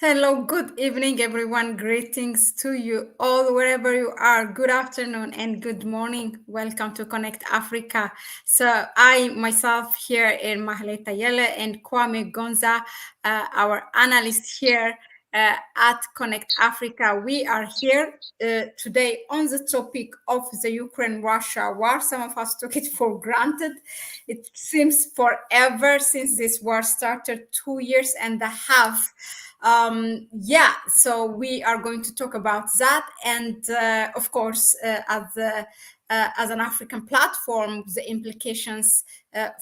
Hello, good evening, everyone. Greetings to you all, wherever you are. Good afternoon and good morning. Welcome to Connect Africa. So, I myself here in Mahlet Ayele and Kwame Gonza, our analyst here at Connect Africa. We are here today on the topic of the Ukraine-Russia war. Some of us took it for granted. It seems forever since this war started, 2 years and a half. So we are going to talk about that, and of course, as an African platform, the implications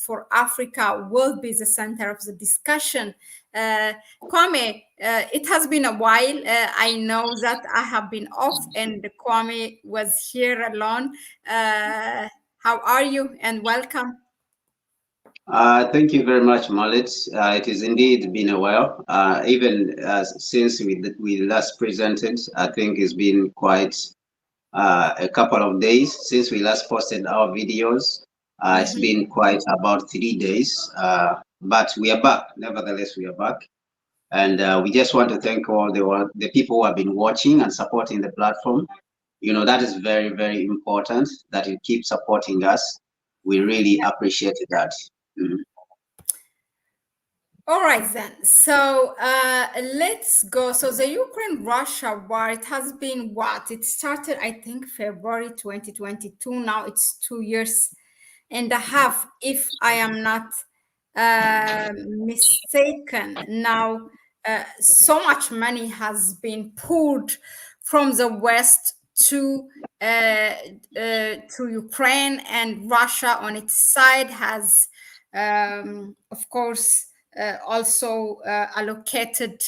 for Africa will be the center of the discussion. Kwame, it has been a while. I know that I have been off, and Kwame was here alone. How are you? And welcome. Thank you very much, Mahlet. It has indeed been a while. Even since we last presented, I think it's been quite a couple of days since we last posted our videos. It's been quite about 3 days, but we are back. Nevertheless, we are back. And we just want to thank all the people who have been watching and supporting the platform. You know, that is very, very important that you keep supporting us. We really appreciate that. Mm. All right, then. So let's go. So the Ukraine-Russia war, it has been what? It started, I think, February 2022. Now it's 2 years and a half, if I am not mistaken. Now, so much money has been poured from the West to Ukraine, and Russia on its side has, of course, also allocated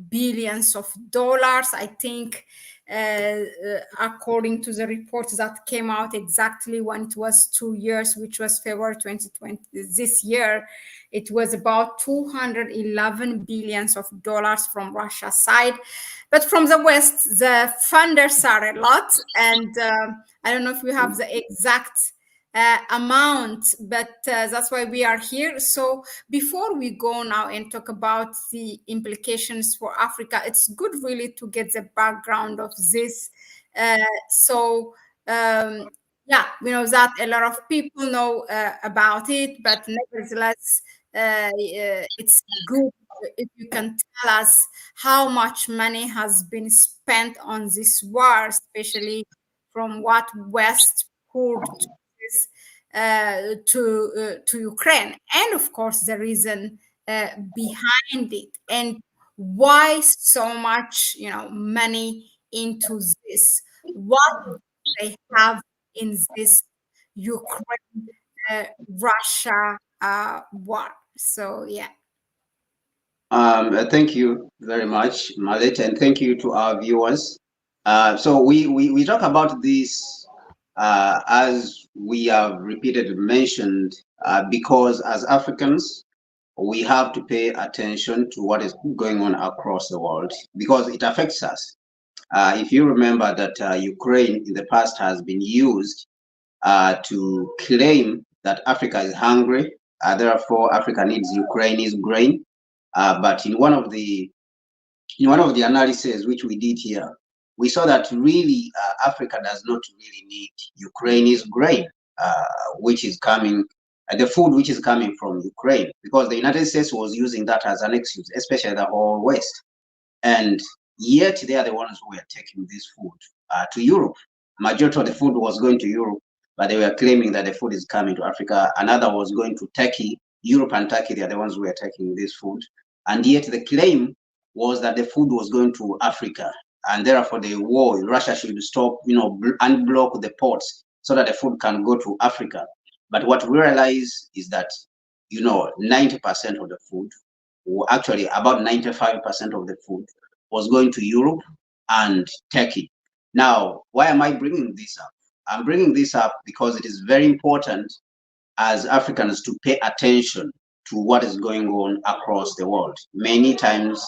billions of dollars. I think, according to the reports that came out exactly when it was 2 years, which was February 2020, this year, it was about 211 billions of dollars from Russia's side. But from the West, the funders are a lot. And I don't know if we have the exact amount, but that's why we are here. So before we go now and talk about the implications for Africa, it's good really to get the background of this. We know that a lot of people know about it, but nevertheless, it's good if you can tell us how much money has been spent on this war, especially from what West poured to Ukraine, and of course the reason behind it, and why so much money into this. What do they have in this Ukraine Russia war? So yeah. Thank you very much, Mahlet, and thank you to our viewers. So we talk about this as we have repeatedly mentioned, because as Africans, we have to pay attention to what is going on across the world because it affects us. If you remember that Ukraine in the past has been used to claim that Africa is hungry, therefore Africa needs Ukraine's grain. But in one of the analyses which we did here, we saw that really Africa does not really need Ukraine's grain, which is coming, the food which is coming from Ukraine, because the United States was using that as an excuse, especially the whole West. And yet they are the ones who were taking this food to Europe. Majority of the food was going to Europe, but they were claiming that the food is coming to Africa. Another was going to Turkey. Europe and Turkey, they are the ones who were taking this food. And yet the claim was that the food was going to Africa. And therefore the war, Russia should stop, unblock the ports so that the food can go to Africa. But what we realize is that, 90% of the food, or actually about 95% of the food, was going to Europe and Turkey. Now, why am I bringing this up? I'm bringing this up because it is very important as Africans to pay attention to what is going on across the world. Many times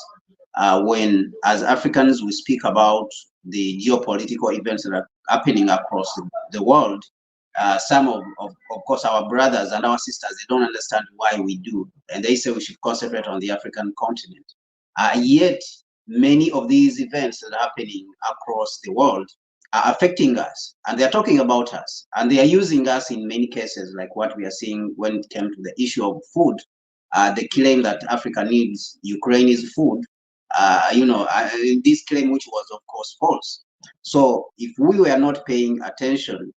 when as Africans we speak about the geopolitical events that are happening across the world, some of course our brothers and our sisters, they don't understand why we do, and they say we should concentrate on the African continent. Yet many of these events that are happening across the world are affecting us, and they are talking about us, and they are using us in many cases, like what we are seeing when it came to the issue of food. The claim that Africa needs Ukraine's food, this claim, which was of course false. So if we were not paying attention,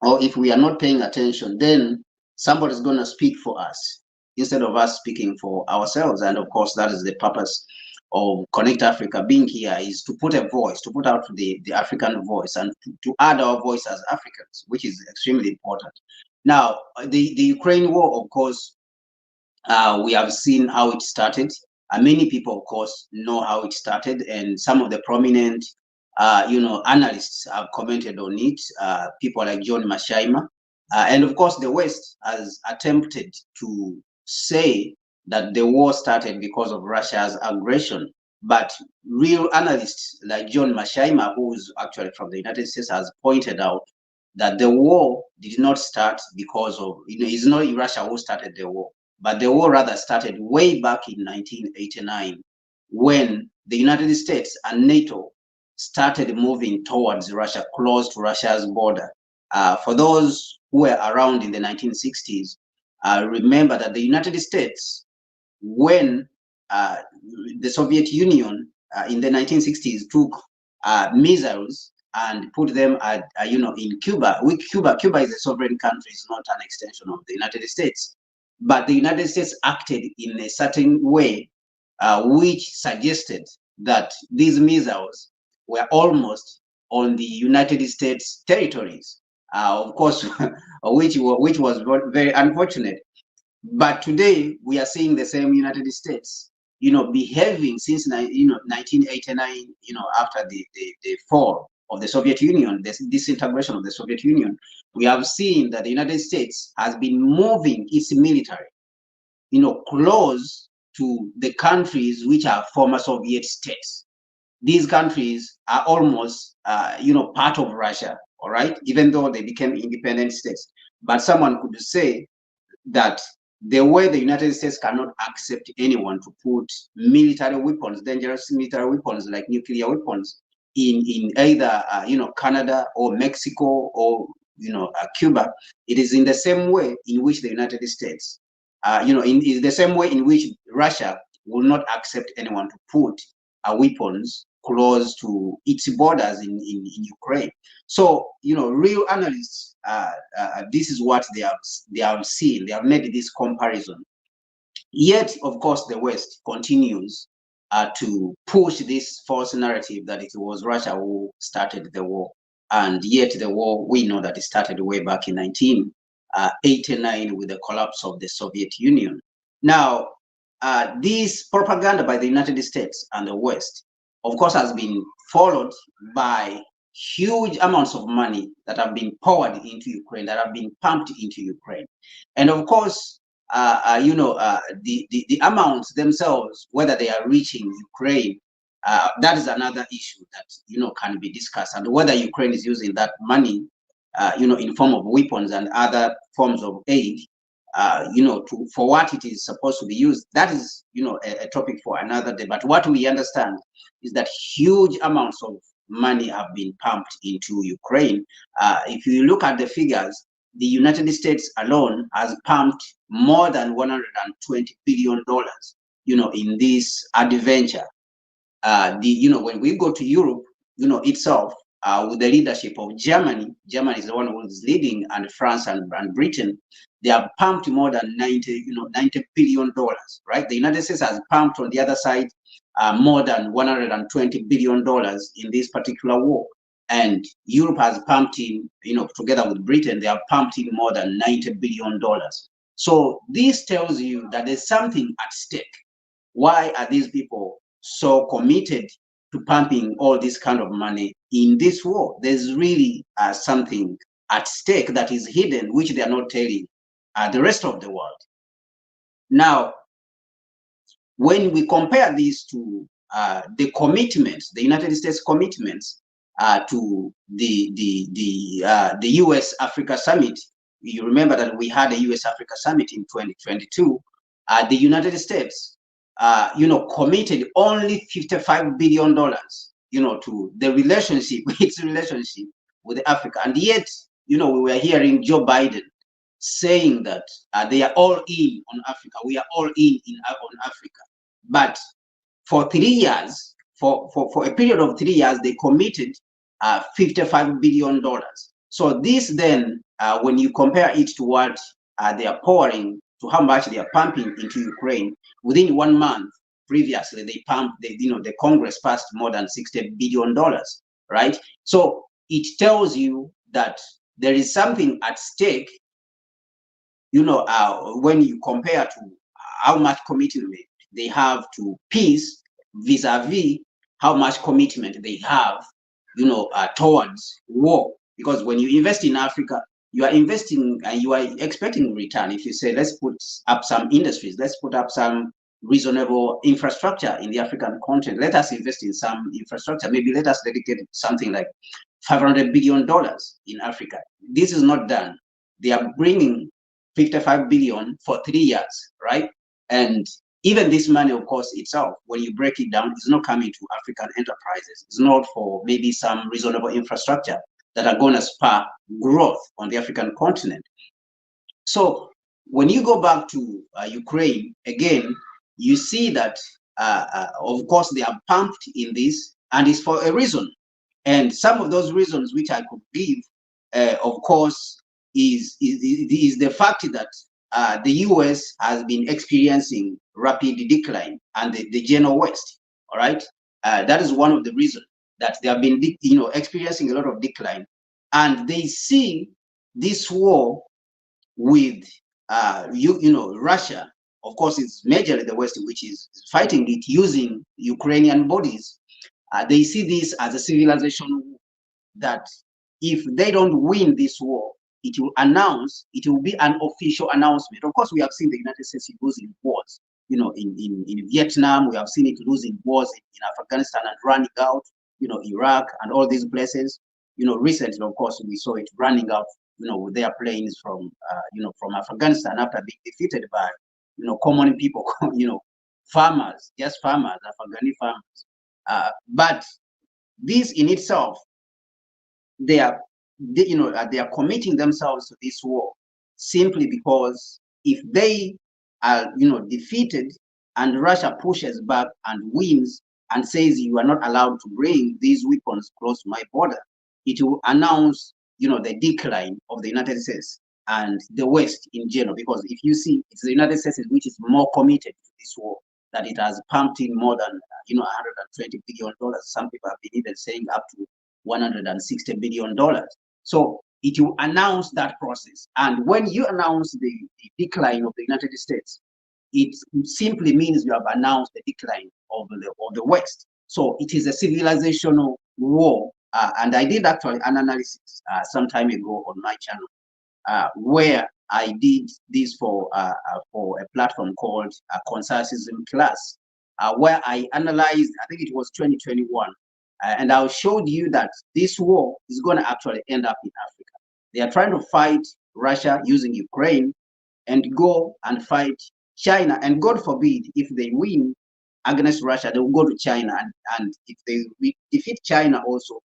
or if we are not paying attention, then somebody's going to speak for us instead of us speaking for ourselves. And of course, that is the purpose of Connect Africa being here, is to put a voice, to put out the African voice, and to add our voice as Africans, which is extremely important. Now, the Ukraine war, of course, we have seen how it started. Many people, of course, know how it started, and some of the prominent, analysts have commented on it. People like John Mashaima, and of course, the West has attempted to say that the war started because of Russia's aggression. But real analysts like John Mashaima, who is actually from the United States, has pointed out that the war did not start because of, it's not Russia who started the war, but the war rather started way back in 1989, when the United States and NATO started moving towards Russia, close to Russia's border. For those who were around in the 1960s, remember that the United States, when the Soviet Union in the 1960s took missiles and put them at, in Cuba. Cuba is a sovereign country, it's not an extension of the United States. But the United States acted in a certain way, which suggested that these missiles were almost on the United States territories, of course, which was very unfortunate. But today we are seeing the same United States, behaving since 1989, after the fall of the Soviet Union, the disintegration of the Soviet Union. We have seen that the United States has been moving its military, close to the countries which are former Soviet states. These countries are almost, part of Russia, all right, even though they became independent states. But someone could say that the way the United States cannot accept anyone to put military weapons, dangerous military weapons like nuclear weapons, in either Canada or Mexico or Cuba, it is in the same way in which the United States, in the same way in which Russia will not accept anyone to put weapons close to its borders in Ukraine. So, real analysts, this is what they have seen. They have made this comparison. Yet, of course, the West continues to push this false narrative that it was Russia who started the war. And yet the war, we know that it started way back in 1989 with the collapse of the Soviet Union. Now, this propaganda by the United States and the West, of course, has been followed by huge amounts of money that have been poured into Ukraine, that have been pumped into Ukraine. And of course, the amounts themselves, whether they are reaching Ukraine, that is another issue that, can be discussed. And whether Ukraine is using that money, in form of weapons and other forms of aid, for what it is supposed to be used, that is, a topic for another day. But what we understand is that huge amounts of money have been pumped into Ukraine. If you look at the figures, the United States alone has pumped more than $120 billion, in this adventure. When we go to Europe, itself, with the leadership of Germany is the one who is leading, and France and Britain, they have pumped more than $90 billion, right? The United States has pumped on the other side more than $120 billion in this particular war. And Europe has pumped in, together with Britain, they have pumped in more than $90 billion. So this tells you that there's something at stake. Why are these people so committed to pumping all this kind of money in this war? There's really something at stake that is hidden, which they are not telling the rest of the world. Now, when we compare these to the commitments, the United States commitments to the U.S. Africa Summit, you remember that we had a U.S. Africa Summit in 2022. The United States committed only $55 billion, to the relationship, its relationship with Africa. And yet, we were hearing Joe Biden saying that they are all in on Africa. We are all in on Africa. But for 3 years, for a period of 3 years, they committed $55 billion. So this then, when you compare it to what they are pouring, to how much they are pumping into Ukraine, within 1 month, previously they pumped, the Congress passed more than $60 billion, right? So it tells you that there is something at stake, when you compare to how much commitment they have to peace vis-a-vis how much commitment they have, towards war. Because when you invest in Africa, you are investing and you are expecting return. If you say, let's put up some industries, let's put up some reasonable infrastructure in the African continent, let us invest in some infrastructure. Maybe let us dedicate something like $500 billion in Africa. This is not done. They are bringing 55 billion for 3 years, right? And even this money, of course, itself, when you break it down, is not coming to African enterprises. It's not for maybe some reasonable infrastructure that are going to spur growth on the African continent. So when you go back to Ukraine, again, you see that, of course, they are pumped in this, and it's for a reason. And some of those reasons which I could give, of course, is the fact that the US has been experiencing rapid decline, and the general West, all right? That is one of the reasons that they have been, experiencing a lot of decline. And they see this war with, Russia. Of course, it's majorly the West which is fighting it using Ukrainian bodies. They see this as a civilization war, that if they don't win this war, it will be an official announcement. Of course, we have seen the United States losing wars, in Vietnam. We have seen it losing wars in Afghanistan and running out, Iraq and all these places. Recently, of course, we saw it running out, with their planes from, from Afghanistan after being defeated by, common people, farmers, just farmers, Afghani farmers. But this in itself, they are committing themselves to this war simply because if they are, defeated, and Russia pushes back and wins and says you are not allowed to bring these weapons close to my border, it will announce, the decline of the United States and the West in general. Because if you see, it's the United States which is more committed to this war, that it has pumped in more than, $120 billion. Some people have been even saying up to $160 billion. So it will announce that process. And when you announce the decline of the United States, it simply means you have announced the decline of the West. So it is a civilizational war. And I did actually an analysis some time ago on my channel, where I did this for a platform called Consensusism Class, where I analyzed, I think it was 2021, and I showed you that this war is going to actually end up in Africa. They are trying to fight Russia using Ukraine and go and fight China. And God forbid, if they win against Russia, they will go to China. And if they defeat China also,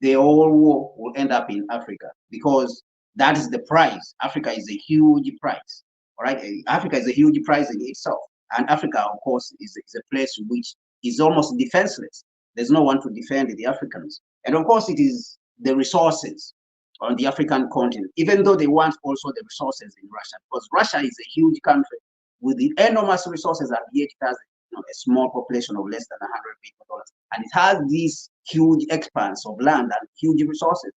the whole war will end up in Africa, because that is the price. Africa is a huge price, all right? Africa is a huge price in itself. And Africa, of course, is a place which is almost defenseless. There's no one to defend the Africans. And of course, it is the resources on the African continent, even though they want also the resources in Russia, because Russia is a huge country with the enormous resources, and yet it has a small population of less than $100 billion. And it has this huge expanse of land and huge resources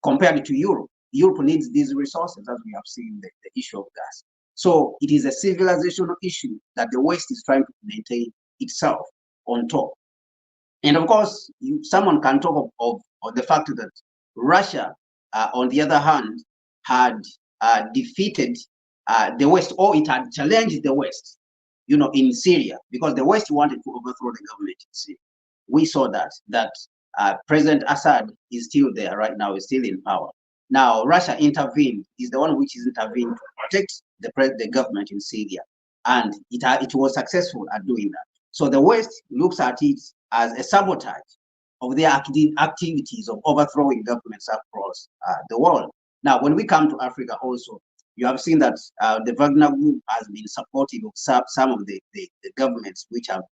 compared to Europe. Europe needs these resources, as we have seen the issue of gas. So it is a civilizational issue that the West is trying to maintain itself on top. And of course, someone can talk of the fact that Russia, on the other hand, had defeated the West, or it had challenged the West, in Syria, because the West wanted to overthrow the government in Syria. We saw that President Assad is still there right now, is still in power. Now, Russia intervened, is the one which is intervened to protect the government in Syria. and it was successful at doing that. So the West looks at it as a sabotage of their activities of overthrowing governments across the world. Now, when we come to Africa also, you have seen that the Wagner Group has been supportive of some of the governments which have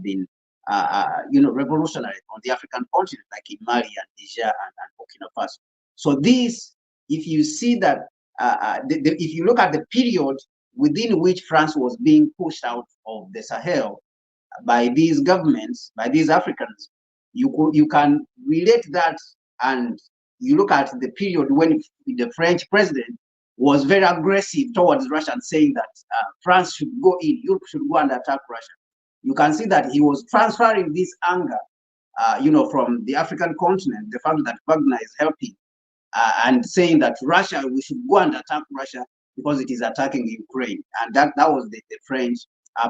been revolutionary on the African continent, like in Mali and Niger and Burkina Faso. So this, if you see that, if you look at the period within which France was being pushed out of the Sahel by these governments, by these Africans, you can relate that, and you look at the period when the French president was very aggressive towards Russia and saying that France should go in, Europe should go and attack Russia. You can see that he was transferring this anger, from the African continent, the fact that Wagner is helping, and saying that Russia, we should go and attack Russia because it is attacking Ukraine. And that was the French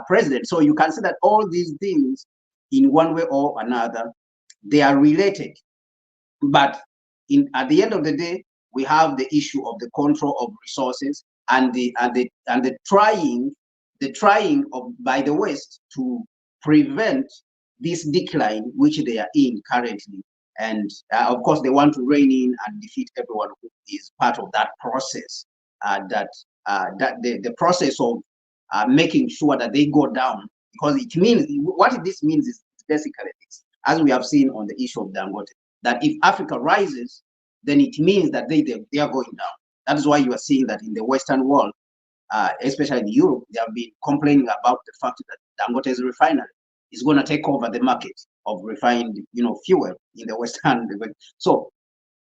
president. So you can see that all these things, in one way or another, they are related. But at the end of the day, we have the issue of the control of resources and the trying of by the West to prevent this decline which they are in currently. And of course, they want to rein in and defeat everyone who is part of that process. That the process of making sure that they go down, because it means what this means is basically this, as we have seen on the issue of Dangote, that if Africa rises, then it means that they are going down. That is why you are seeing that in the Western world, especially in Europe, they have been complaining about the fact that Dangote's refinery is going to take over the market of refined, fuel in the Western. So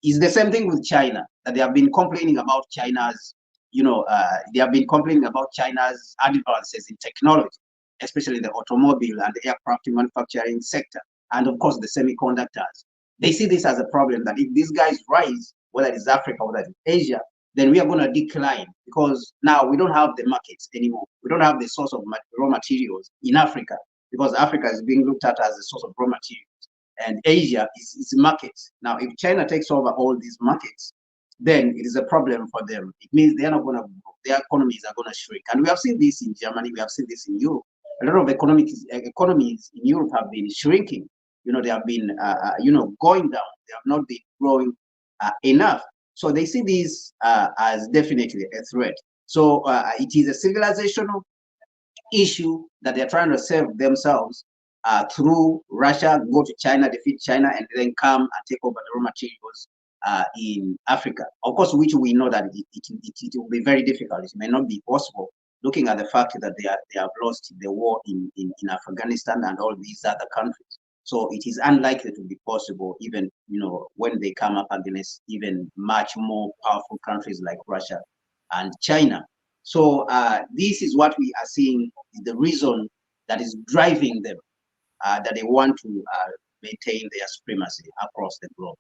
it's the same thing with China, that they have been complaining about China's, they have been complaining about China's advances in technology, especially the automobile and the aircraft manufacturing sector, and of course the semiconductors. They see this as a problem, that if these guys rise, whether it's Africa, whether it's Asia, then we are going to decline, because now we don't have the markets anymore. We don't have the source of raw materials in Africa, because Africa is being looked at as a source of raw materials, and Asia is markets. Now, if China takes over all these markets, then it is a problem for them. It means they are not going to grow. Their economies are going to shrink. And we have seen this in Germany. We have seen this in Europe. A lot of economies in Europe have been shrinking. They have been, going down. They have not been growing enough. So they see this as definitely a threat. So it is a civilizational issue that they're trying to save themselves through Russia, go to China, defeat China, and then come and take over the raw materials in Africa. Of course, which we know that it will be very difficult. It may not be possible, looking at the fact that they have lost the war in Afghanistan and all these other countries. So it is unlikely to be possible, even when they come up against even much more powerful countries like Russia and China. So this is what we are seeing, the reason that is driving them, that they want to maintain their supremacy across the globe.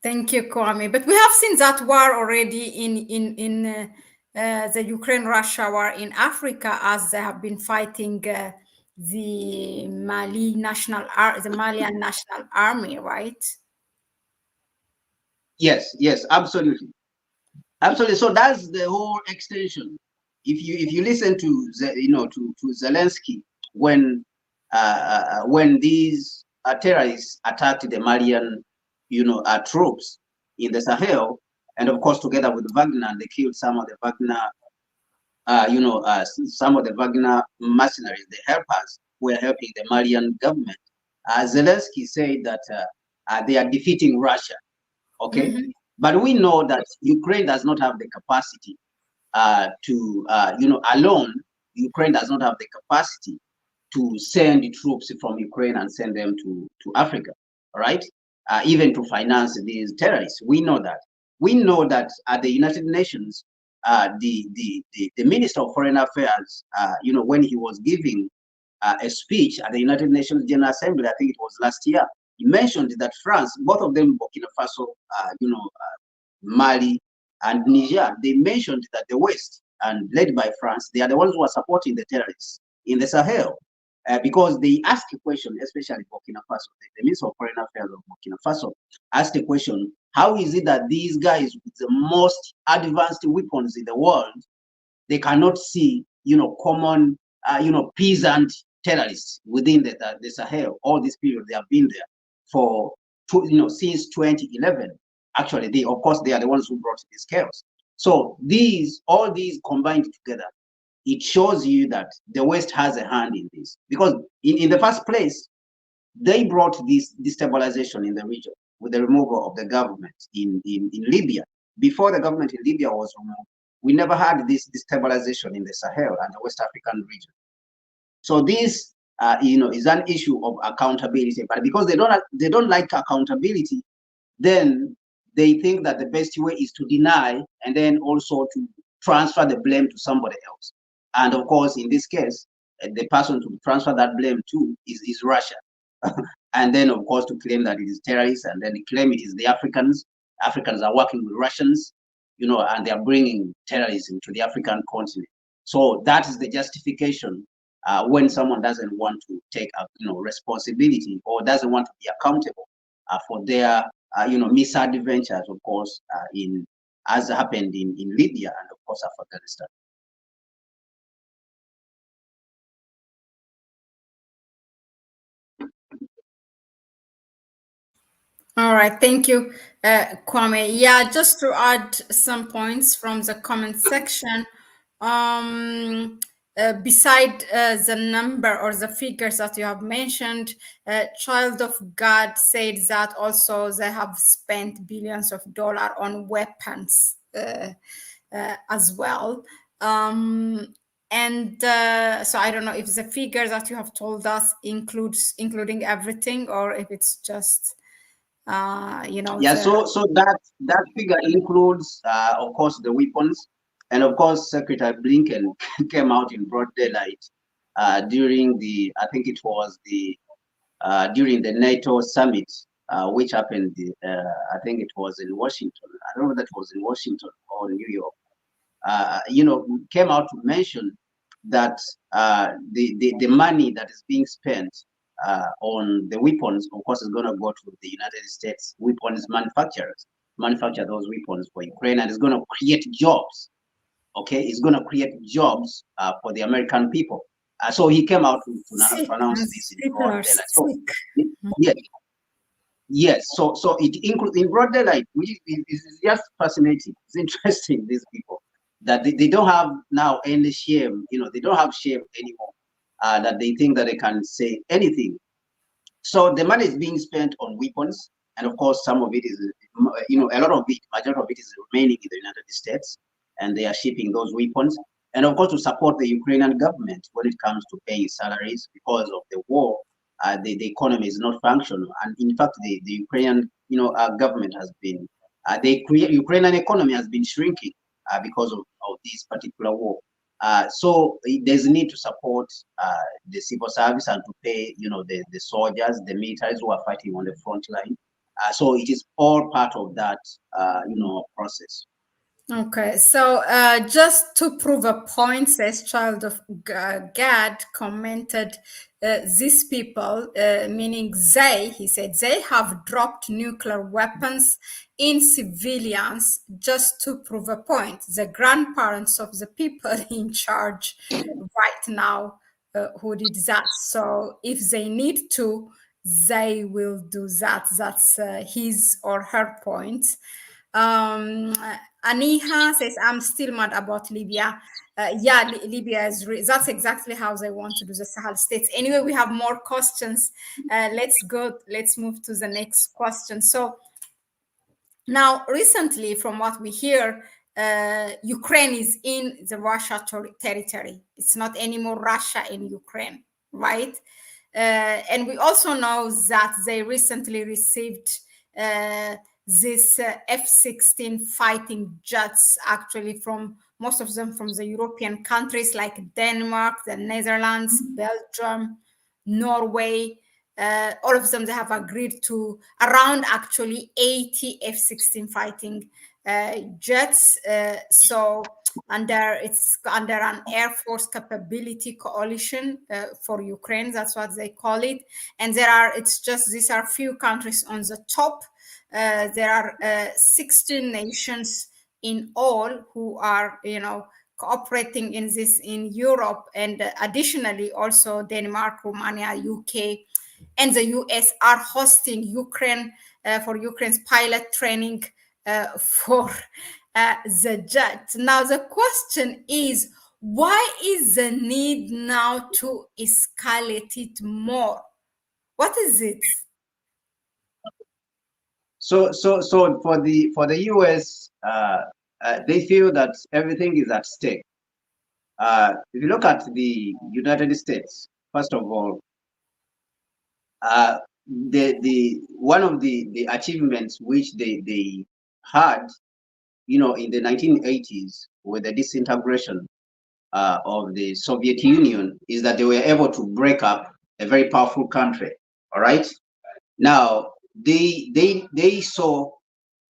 Thank you, Kwame. But we have seen that war already in the Ukraine-Russia war in Africa, as they have been fighting the Malian National Army, right? Yes, absolutely. Absolutely. So that's the whole extension. If you listen to Zelensky when these terrorists attacked the Malian troops in the Sahel, and of course together with Wagner, they killed some of the Wagner some of the Wagner mercenaries, the helpers who were helping the Malian government. Zelensky said that they are defeating Russia. Okay. Mm-hmm. But we know that Ukraine does not have the capacity alone. Ukraine does not have the capacity to send troops from Ukraine and send them to Africa, all right? Even to finance these terrorists. We know that. We know that at the United Nations, the Minister of Foreign Affairs, when he was giving a speech at the United Nations General Assembly, I think it was last year, he mentioned that France, both of them, Burkina Faso, Mali and Niger, they mentioned that the West, and led by France, they are the ones who are supporting the terrorists in the Sahel. Because they asked a question, especially Burkina Faso, the Minister of Foreign Affairs of Burkina Faso asked a question, how is it that these guys with the most advanced weapons in the world they cannot see, common, peasant terrorists within the Sahel. All this period, they have been there for, since 2011. Actually, of course, they are the ones who brought this chaos. So all these combined together, it shows you that the West has a hand in this, because in the first place, they brought this destabilization in the region with the removal of the government in Libya. Before the government in Libya was removed, we never had this destabilization in the Sahel and the West African region. So this, is an issue of accountability. But because they don't like accountability, then they think that the best way is to deny and then also to transfer the blame to somebody else. And of course, in this case, the person to transfer that blame to is Russia. And then, of course, to claim that it is terrorists, and then claim it is the Africans. Africans are working with Russians, and they are bringing terrorism to the African continent. So that is the justification when someone doesn't want to take responsibility or doesn't want to be accountable for their misadventures, of course, as happened in Libya and of course Afghanistan. All right, thank you, Kwame. Yeah, just to add some points from the comment section. Beside the number or the figures that you have mentioned, Child of God said that also they have spent billions of dollars on weapons as well. And so I don't know if the figure that you have told us including everything, or if it's just Yeah, so that figure includes, of course, the weapons, and of course, Secretary Blinken came out in broad daylight during I think it was during the NATO summit, which happened. I think it was in Washington. I don't know whether it was in Washington or New York. Came out to mention that the money that is being spent on the weapons, of course, is going to go to the United States weapons manufacturers, manufacture those weapons for Ukraine, and it's going to create jobs. Okay, it's going to create jobs for the American people. So he came out to announce this in broad daylight. So, yes, yes. So it includes in broad daylight, which is just fascinating. It's interesting. These people that they don't have now any shame. They don't have shame anymore. That they think that they can say anything. So the money is being spent on weapons, and of course, some of it is, a lot of it, majority of it is remaining in the United States, and they are shipping those weapons, and of course to support the Ukrainian government when it comes to paying salaries because of the war. The economy is not functional, and in fact, the Ukrainian government has been the Ukrainian economy has been shrinking because of this particular war. So there's a need to support the civil service and to pay, the soldiers, the militaries who are fighting on the front line. So it is all part of that, process. Okay, so just to prove a point, says Child of God commented, these people, meaning they, he said, they have dropped nuclear weapons in civilians just to prove a point. The grandparents of the people in charge right now who did that. So if they need to, they will do that. That's his or her point. Aniha says, I'm still mad about Libya. Yeah, Libya is that's exactly how they want to do the Sahel states. Anyway, we have more questions. Let's move to the next question. So now, recently, from what we hear, Ukraine is in the Russia territory. It's not anymore Russia in Ukraine, right? And we also know that they recently received this F-16 fighting jets, actually from most of them from the European countries like Denmark, the Netherlands, Belgium, Norway. All of them, they have agreed to around actually 80 F-16 fighting jets. So it's under an Air Force capability coalition for Ukraine. That's what they call it. And these are few countries on the top. There are 16 nations in all who are, cooperating in this in Europe, and additionally also Denmark, Romania, UK, and the US are hosting Ukraine for Ukraine's pilot training for the jet. Now the question is, why is the need now to escalate it more? What is it? So for the US, they feel that everything is at stake. If you look at the United States, first of all, the one of the achievements which they had, in the 1980s with the disintegration of the Soviet Union, is that they were able to break up a very powerful country. All right. Now they saw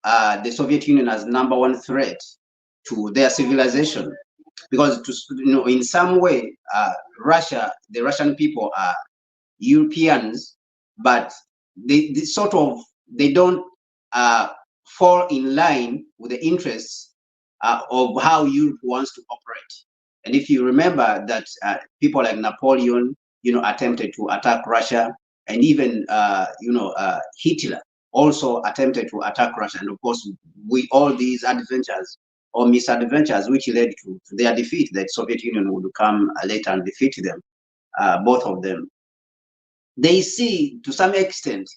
the Soviet Union as number one threat to their civilization, because in some way, the Russian people are Europeans, but they sort of, they don't fall in line with the interests of how Europe wants to operate. And if you remember that people like Napoleon, attempted to attack Russia, and even Hitler also attempted to attack Russia, and of course, with all these adventures or misadventures, which led to their defeat, that Soviet Union would come later and defeat them, both of them. They see, to some extent,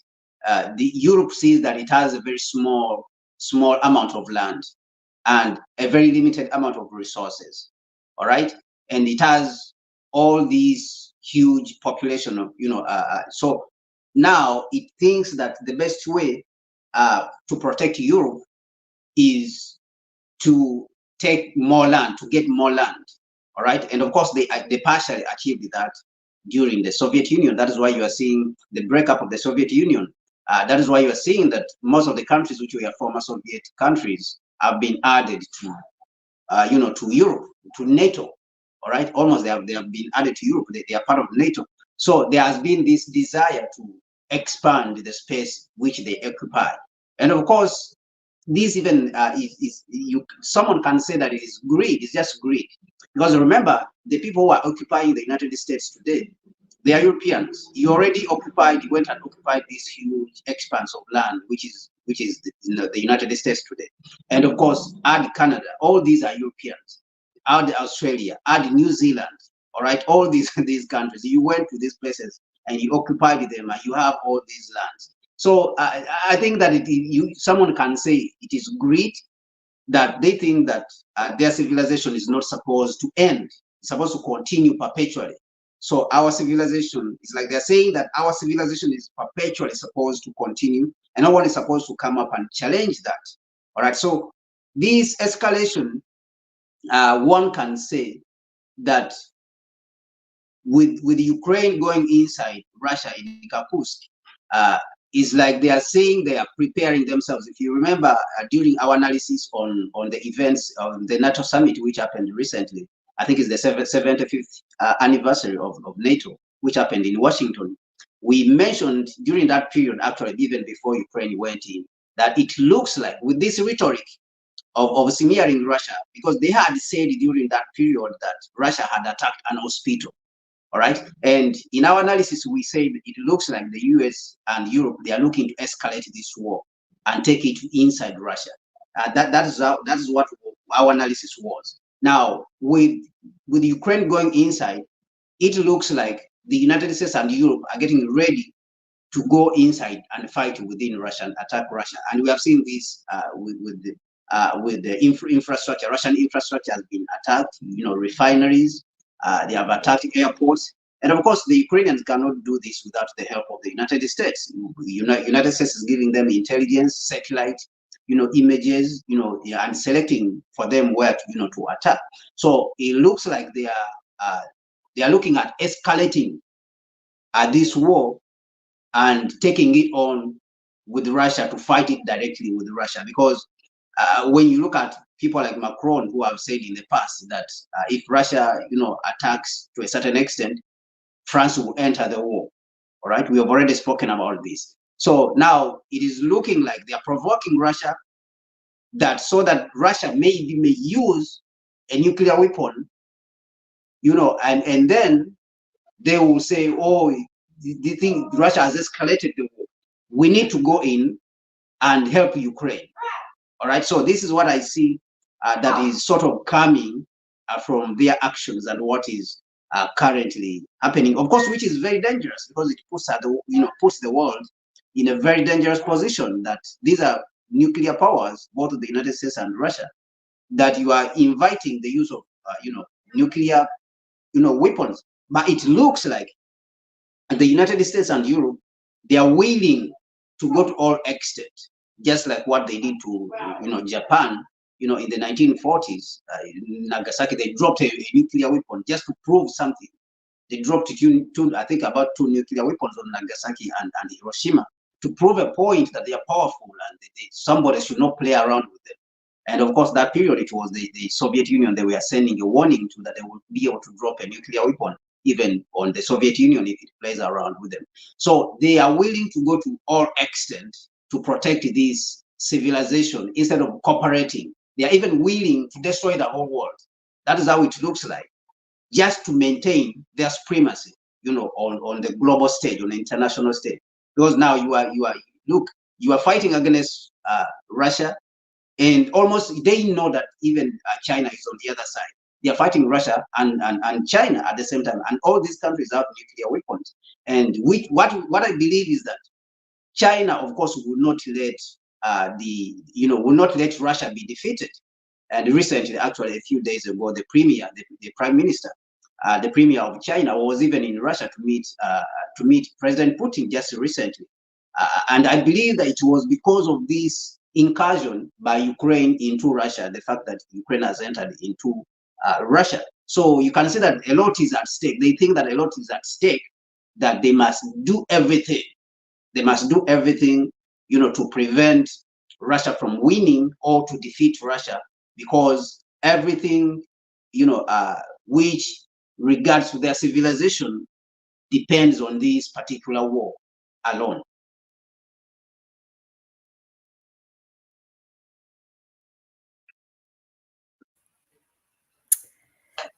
the Europe sees that it has a very small amount of land and a very limited amount of resources. All right, and it has all these huge population of so now it thinks that the best way to protect Europe is to take more land, to get more land. All right, and of course they partially achieved that during the Soviet Union. That is why you are seeing the breakup of the Soviet Union. That is why you are seeing that most of the countries which were former Soviet countries have been added to to Europe, to NATO. All right, almost they have been added to Europe. They are part of NATO. So there has been this desire to expand the space which they occupy, and of course, this even someone can say that it is greed. It's just greed, because remember, the people who are occupying the United States today, they are Europeans. You already occupied. You went and occupied this huge expanse of land, which is the United States today, and of course, add Canada. All these are Europeans. Add Australia. Add New Zealand. All right, all these countries. You went to these places and you occupied them, and you have all these lands. So I think that someone can say it is greed, that they think that their civilization is not supposed to end. It's supposed to continue perpetually. So our civilization is like they're saying that our civilization is perpetually supposed to continue, and no one is supposed to come up and challenge that. All right. So this escalation, one can say that with Ukraine going inside Russia in Kursk, is like they are saying they are preparing themselves. If you remember, during our analysis on the events of the NATO summit, which happened recently, I think it's the 75th anniversary of NATO, which happened in Washington. We mentioned during that period, actually, even before Ukraine went in, that it looks like with this rhetoric of smearing Russia, because they had said during that period that Russia had attacked an hospital. All right. And in our analysis, we said it looks like the US and Europe, they are looking to escalate this war and take it inside Russia. That is what our analysis was. Now, with Ukraine going inside, it looks like the United States and Europe are getting ready to go inside and fight within Russia and attack Russia. And we have seen this with the infrastructure. Russian infrastructure has been attacked, refineries. They have attacked airports. And of course, the Ukrainians cannot do this without the help of the United States. United States is giving them intelligence, satellite, images, and selecting for them where to attack. So it looks like they are looking at escalating this war and taking it on with Russia, to fight it directly with Russia. Because when you look at people like Macron, who have said in the past that if Russia, attacks to a certain extent, France will enter the war. All right, we have already spoken about this. So now it is looking like they are provoking Russia, so that Russia may use a nuclear weapon, and then they will say, oh, the thing, Russia has escalated the war. We need to go in and help Ukraine. All right. So this is what I see that is sort of coming from their actions and what is currently happening. Of course, which is very dangerous because it puts the world in a very dangerous position. That these are nuclear powers, both the United States and Russia, that you are inviting the use of nuclear weapons. But it looks like the United States and Europe, they are willing to go to all extent, just like what they did to Japan, in the 1940s. In Nagasaki, they dropped a nuclear weapon just to prove something. They dropped I think about 2 nuclear weapons on Nagasaki and Hiroshima to prove a point that they are powerful and somebody should not play around with them. And of course, that period, it was the Soviet Union. They were sending a warning to that they would be able to drop a nuclear weapon even on the Soviet Union if it plays around with them. So they are willing to go to all extent to protect this civilization instead of cooperating. They are even willing to destroy the whole world. That is how it looks like, just to maintain their supremacy, on the global stage, on the international stage. Because now you are fighting against Russia, and almost they know that even China is on the other side. They are fighting Russia and China at the same time, and all these countries have nuclear weapons. And what I believe is that China, of course, will not let Russia be defeated. And recently, actually, a few days ago, the prime minister, the premier of China, was even in Russia to meet President Putin just recently. And I believe that it was because of this incursion by Ukraine into Russia, the fact that Ukraine has entered into Russia. So you can see that a lot is at stake. They think that a lot is at stake, that they must do everything. They must do everything, to prevent Russia from winning or to defeat Russia, because everything, which regards to their civilization depends on this particular war alone.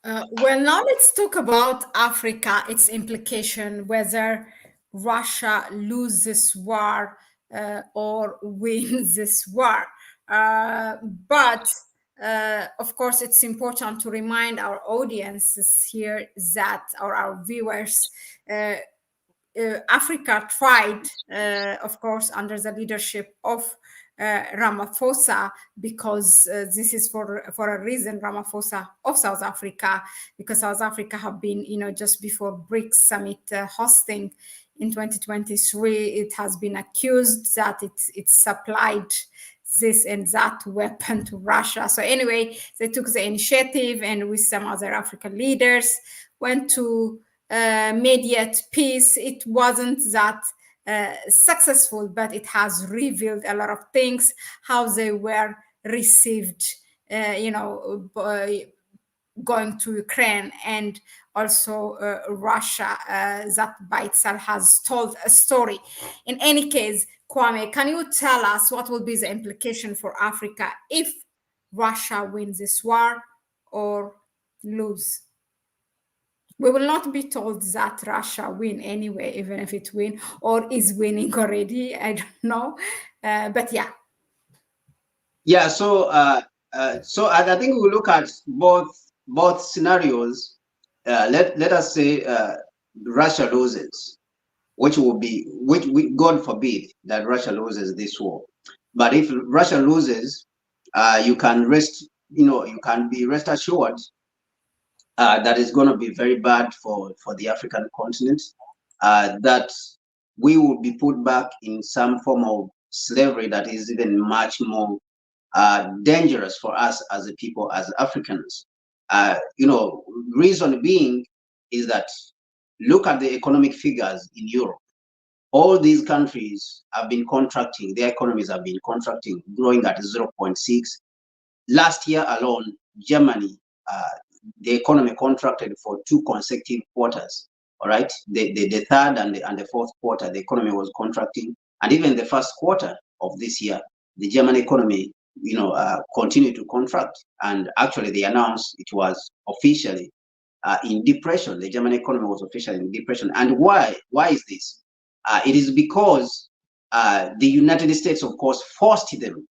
Well, now let's talk about Africa, its implication, whether Russia loses this war or wins this war. But of course, it's important to remind our audiences here that, or our viewers, Africa tried, of course, under the leadership of Ramaphosa, because this is for a reason, Ramaphosa of South Africa, because South Africa have been, just before BRICS summit hosting in 2023, it has been accused that it supplied this and that weapon to Russia. So anyway, they took the initiative, and with some other African leaders went to mediate peace. It wasn't that successful, but it has revealed a lot of things, how they were received, going to Ukraine, and also Russia, that by itself has told a story. In any case, Kwame, can you tell us what will be the implication for Africa if Russia wins this war or lose? We will not be told that Russia win anyway, even if it win or is winning already. I don't know, but yeah. Yeah. So I think we look at both scenarios. Let us say Russia loses, which God forbid that Russia loses this war. But if Russia loses, you can be rest assured that is going to be very bad for the African continent, that we will be put back in some form of slavery that is even much more dangerous for us as a people, as Africans. Reason being is that look at the economic figures in Europe. All these countries have been contracting, their economies have been contracting, growing at 0.6. Last year alone, Germany, the economy contracted for 2 consecutive quarters. All right, the third and the fourth quarter, the economy was contracting, and even the first quarter of this year, the German economy continue to contract. And actually, they announced it was officially in depression. The German economy was officially in depression. And why? Why is this? It is because the United States, of course, forced them,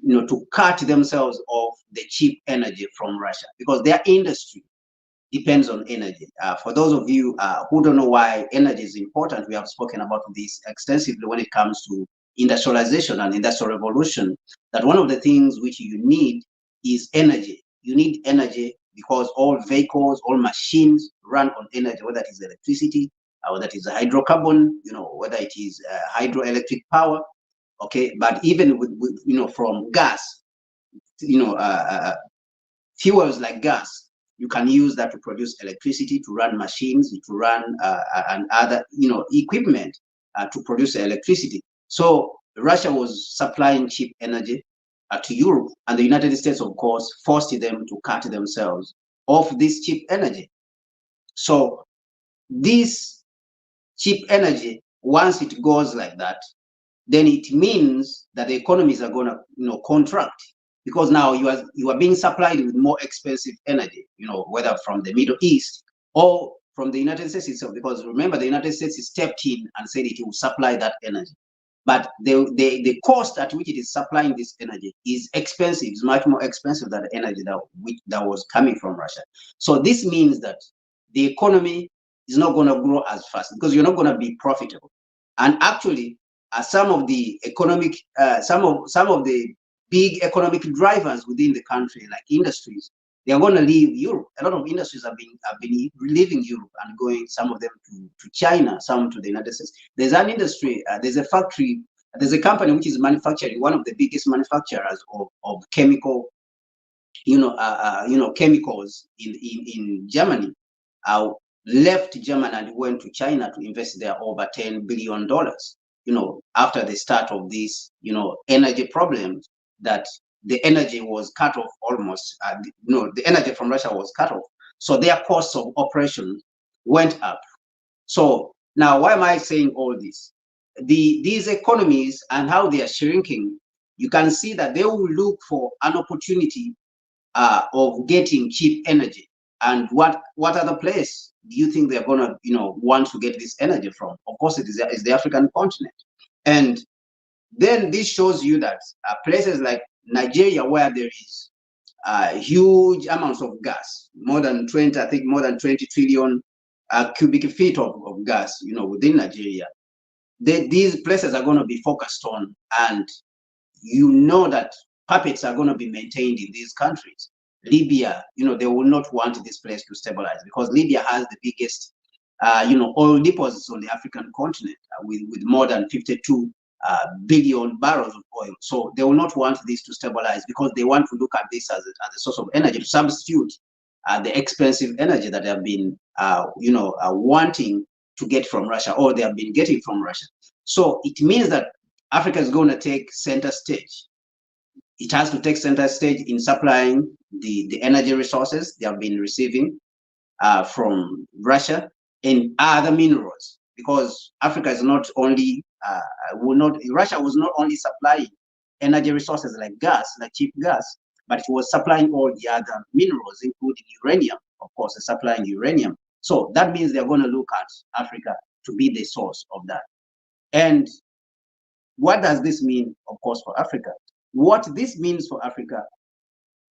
to cut themselves off the cheap energy from Russia, because their industry depends on energy. For those of you who don't know why energy is important, we have spoken about this extensively when it comes to industrialization and industrial revolution, that one of the things which you need is energy. You need energy because all vehicles, all machines run on energy, whether it is electricity, or that is hydrocarbon, whether it is hydroelectric power, okay? But even with from gas, you know, uh, uh, fuels like gas, you can use that to produce electricity, to run machines, to run and other equipment to produce electricity. So Russia was supplying cheap energy to Europe, and the United States, of course, forced them to cut themselves off this cheap energy. So this cheap energy, once it goes like that, then it means that the economies are going to contract, because now you are being supplied with more expensive energy, whether from the Middle East or from the United States itself, because remember, the United States stepped in and said it will supply that energy. But the cost at which it is supplying this energy is expensive. It's much more expensive than the energy that was coming from Russia. So this means that the economy is not going to grow as fast, because you're not going to be profitable. And actually, some of the big economic drivers within the country, like industries, they are going to leave Europe. A lot of industries have been leaving Europe and going, some of them to China, some to the United States. There's an industry, there's a factory, there's a company which is manufacturing, one of the biggest manufacturers of chemical, chemicals in Germany, left Germany and went to China to invest there over $10 billion. After the start of this, energy problems, that the energy was cut off almost, the energy from Russia was cut off. So their costs of operation went up. So now, why am I saying all this? These economies and how they are shrinking, you can see that they will look for an opportunity of getting cheap energy. And what other place do you think they're going to want to get this energy from? Of course, it's the African continent. And then this shows you that places like Nigeria, where there is huge amounts of gas, more than 20 trillion cubic feet of gas, within Nigeria, these places are going to be focused on. And that puppets are going to be maintained in these countries. Libya, they will not want this place to stabilize, because Libya has the biggest, oil deposits on the African continent, with more than 52 billion barrels of oil. So they will not want this to stabilize, because they want to look at this as a source of energy to substitute the expensive energy that they have been, wanting to get from Russia, or they have been getting from Russia. So it means that Africa is going to take center stage. It has to take center stage in supplying the energy resources they have been receiving from Russia and other minerals, because Africa is not only Russia was not only supplying energy resources like gas, like cheap gas, but it was supplying all the other minerals, including uranium. Of course, it's supplying uranium. So that means they're going to look at Africa to be the source of that. And what does this mean, of course, for Africa? What this means for Africa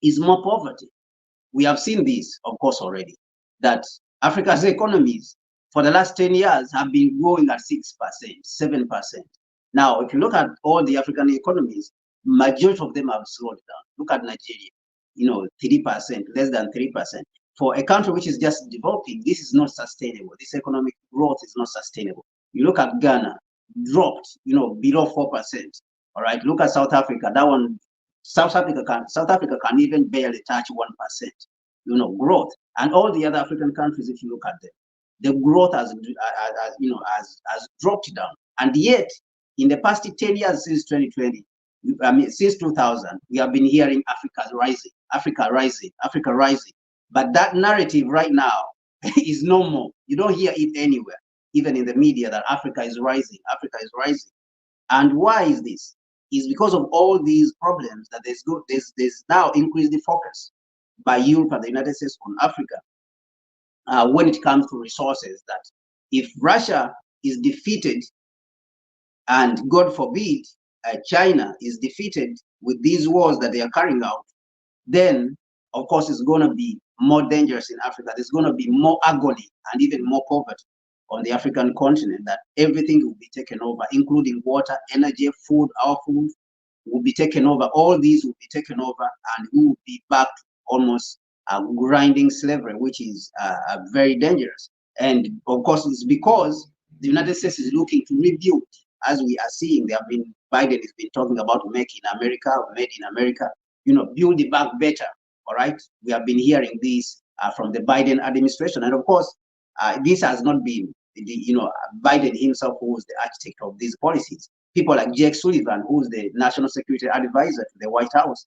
is more poverty. We have seen this, of course, already, that Africa's economies for the last 10 years have been growing at 6%, 7%. Now, if you look at all the African economies, majority of them have slowed down. Look at Nigeria, 3%, less than 3%. For a country which is just developing, this is not sustainable. This economic growth is not sustainable. You look at Ghana, dropped, below 4%. All right, look at South Africa. That one, South Africa can even barely touch 1%, growth. And all the other African countries, if you look at them, the growth has dropped down. And yet, in the past 10 years since 2020, since 2000, we have been hearing Africa rising, Africa rising, Africa rising. But that narrative right now is no more. You don't hear it anywhere, even in the media, that Africa is rising, Africa is rising. And why is this? is because of all these problems that there's now increased focus by Europe and the United States on Africa when it comes to resources. That if Russia is defeated, and God forbid China is defeated with these wars that they are carrying out, then of course it's going to be more dangerous in Africa. There's going to be more agony and even more poverty on the African continent, that everything will be taken over, including water, energy, food. Our food will be taken over. All these will be taken over, and we will be back to almost grinding slavery, which is very dangerous. And of course, it's because the United States is looking to rebuild. As we are seeing, Biden has been talking about make in America, made in America, build it back better. All right. We have been hearing this from the Biden administration. And of course, this has not been Biden himself who was the architect of these policies. People like Jake Sullivan, who's the national security advisor to the White House,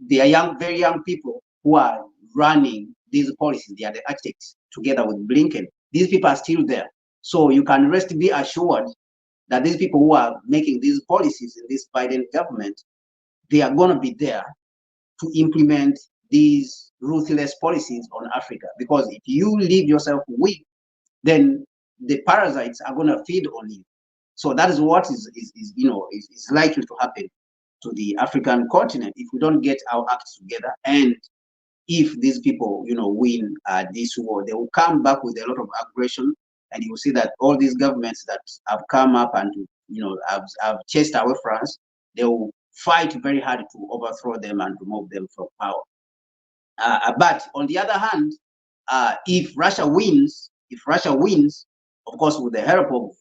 they are very young people who are running these policies. They are the architects together with Blinken. These people are still there. So you can be assured that these people who are making these policies in this Biden government, they are going to be there to implement these ruthless policies on Africa. Because if you leave yourself weak, then the parasites are going to feed on you. So that is what is likely to happen to the African continent if we don't get our acts together. And if these people, win this war, they will come back with a lot of aggression, and you will see that all these governments that have come up and have chased away France, they will fight very hard to overthrow them and remove them from power. But on the other hand, if Russia wins, of course, with the help of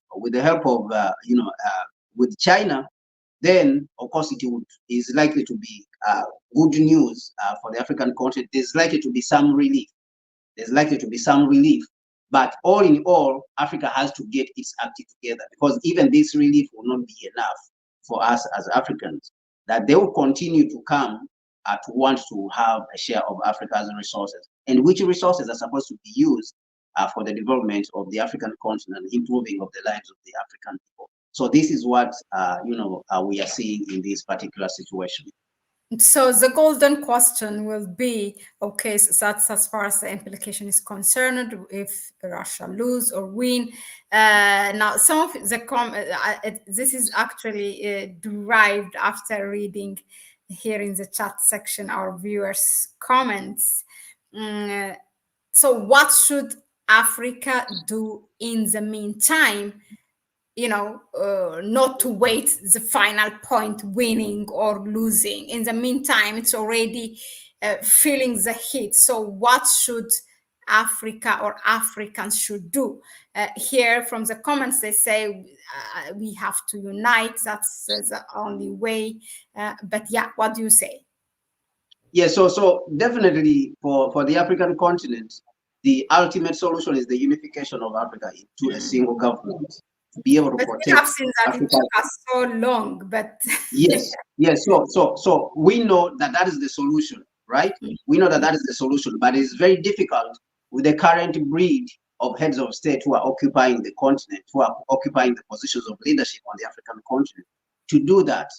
with China, then of course is likely to be good news for the African continent. There's likely to be some relief. But all in all, Africa has to get its act together, because even this relief will not be enough for us as Africans. That they will continue to come to want to have a share of Africa's resources, and which resources are supposed to be used for the development of the African continent, improving of the lives of the African people. So this is what we are seeing in this particular situation. So the golden question will be, okay, so that's as far as the implication is concerned, if Russia lose or win. Now, some of the this is actually derived after reading here in the chat section our viewers' comments. So what should Africa do in the meantime? Not to wait the final point, winning or losing. In the meantime, it's already feeling the heat. So what should Africa or Africans should do? Here from the comments, they say we have to unite. That's the only way. But yeah, what do you say? Yeah, so definitely for the African continent, the ultimate solution is the unification of Africa into a single government. To be able to protect. We have seen that Africa. It took us so long, but yes. So we know that is the solution, right? We know that is the solution, but it's very difficult with the current breed of heads of state who are occupying the continent, who are occupying the positions of leadership on the African continent, to do that.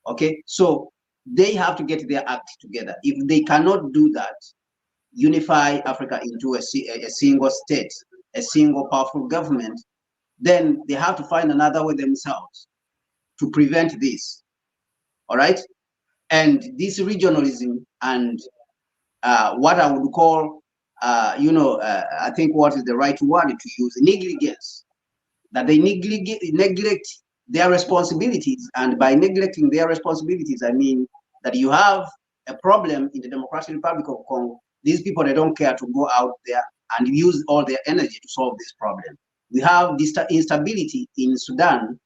Okay, so they have to get their act together. If they cannot do that, unify Africa into a single state, a single powerful government, then they have to find another way themselves to prevent this. All right. And this regionalism and what I would call, I think what is the right word to use, negligence, that they neglect their responsibilities. And by neglecting their responsibilities, I mean that you have a problem in the Democratic Republic of Congo. These people, they don't care to go out there and use all their energy to solve this problem. We have this instability in Sudan,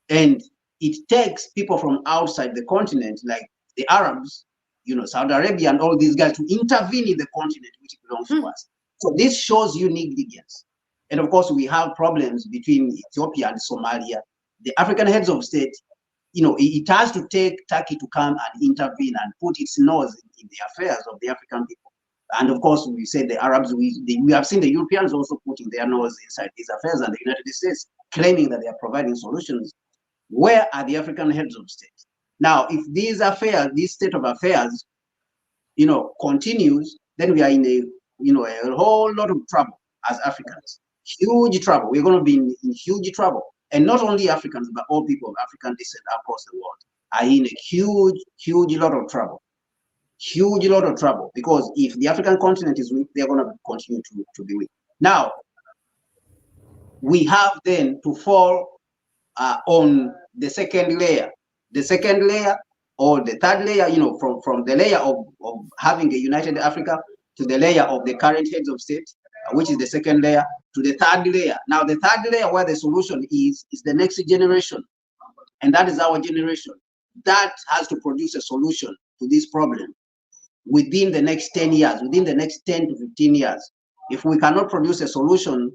and it takes people from outside the continent, like the Arabs, Saudi Arabia and all these guys, to intervene in the continent which belongs to us. So this shows you negligence. And of course, we have problems between Ethiopia and Somalia. The African heads of state, it has to take Turkey to come and intervene and put its nose in the affairs of the African people. And of course, we say the Arabs, we have seen the Europeans also putting their nose inside these affairs, and the United States claiming that they are providing solutions. Where are the African heads of state? Now, if this state of affairs, continues, then we are in a whole lot of trouble as Africans. Huge trouble. We're going to be in huge trouble. And not only Africans, but all people of African descent across the world are in a huge lot of trouble. Huge lot of trouble, because if the African continent is weak, they're going to continue to be weak. Now, we have then to fall on the second layer or the third layer, from the layer of having a united Africa to the layer of the current heads of state, which is the second layer, to the third layer. Now, the third layer, where the solution is the next generation, and that is our generation. That has to produce a solution to this problem within the next 10 years, within the next 10 to 15 years. If we cannot produce a solution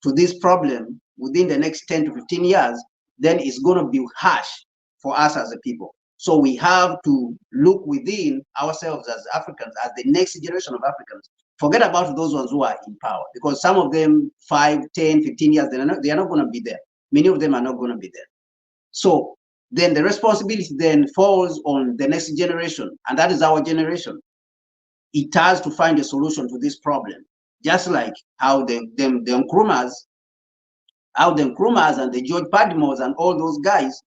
to this problem within the next 10 to 15 years, then it's going to be harsh for us as a people. So we have to look within ourselves as Africans, as the next generation of Africans. Forget about those ones who are in power, because some of them 5, 10, 15 years, they are not going to be there. Many of them are not going to be there. So then the responsibility then falls on the next generation, and that is our generation. It has to find a solution to this problem, just like how the Nkrumahs and the George Padmores and all those guys,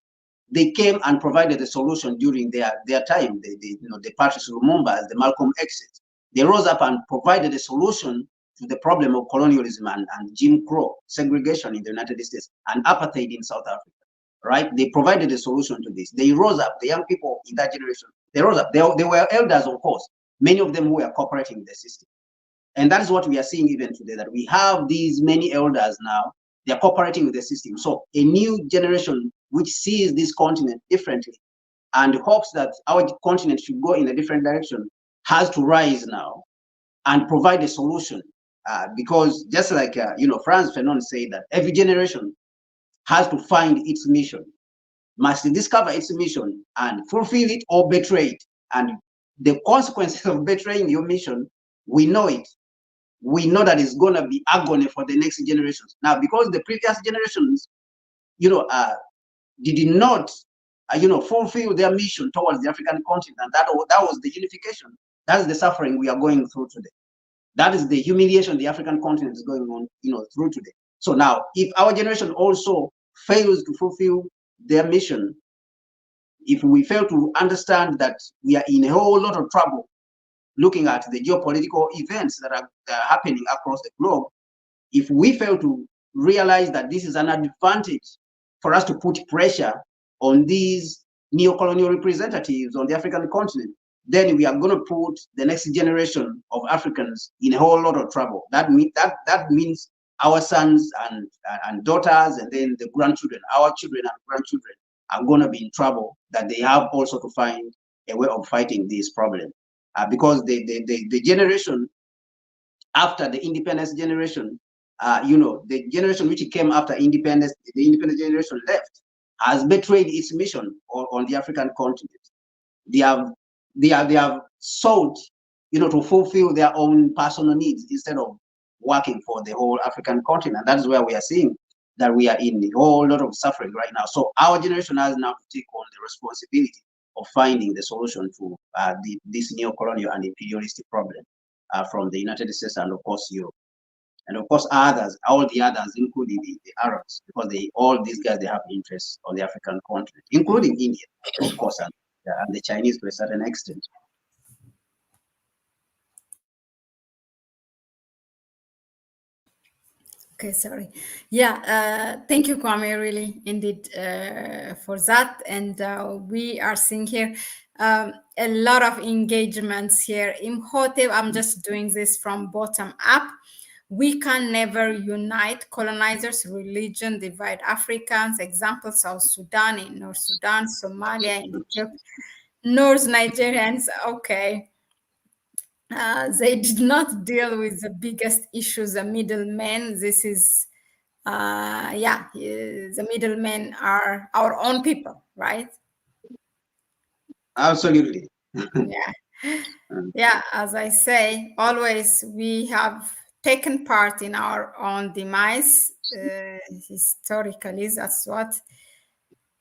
they came and provided a solution during their time. The Patrice Lumumbas, the Malcolm X's, they rose up and provided a solution to the problem of colonialism and Jim Crow, segregation in the United States, and apartheid in South Africa. Right? They provided a solution to this. They rose up. The young people in that generation, they rose up. They were elders, of course. Many of them who were cooperating with the system. And that is what we are seeing even today, that we have these many elders now. They are cooperating with the system. So a new generation which sees this continent differently and hopes that our continent should go in a different direction has to rise now and provide a solution. Because just like, Franz Fanon said, that every generation has to find its mission, must discover its mission and fulfill it or betray it. And the consequences of betraying your mission, we know it. We know that it's going to be agony for the next generations. Now, because the previous generations, did not, fulfill their mission towards the African continent, and that was the unification. That is the suffering we are going through today. That is the humiliation the African continent is going on, through today. So now, if our generation also fails to fulfill their mission, if we fail to understand that we are in a whole lot of trouble, looking at the geopolitical events that are happening across the globe, if we fail to realize that this is an advantage for us to put pressure on these neo-colonial representatives on the African continent, then we are going to put the next generation of Africans in a whole lot of trouble. That means our sons and daughters, and then the grandchildren, our children and grandchildren, are going to be in trouble, that they have also to find a way of fighting this problem. Because the generation after the independence generation, the generation which came after independence, the independence generation left, has betrayed its mission on the African continent. They have sought, to fulfill their own personal needs instead of working for the whole African continent. That is where we are seeing that we are in a whole lot of suffering right now. So our generation has now to take on the responsibility of finding the solution to this neo-colonial and imperialistic problem from the United States and, of course, Europe. And, of course, all the others, including the Arabs, because all these guys, they have interests on the African continent, including India, of course, and the Chinese to a certain extent. Okay, sorry. Yeah, thank you, Kwame, really, indeed, for that. And we are seeing here a lot of engagements here. Imhotep, I'm just doing this from bottom up. We can never unite. Colonizers, religion, divide Africans. Example, South Sudan, in North Sudan, Somalia, in Ethiopia, North Nigerians. Okay. They did not deal with the biggest issues, the middlemen. This is, the middlemen are our own people, right? Absolutely. Yeah. Yeah, as I say, always we have taken part in our own demise. Historically, that's what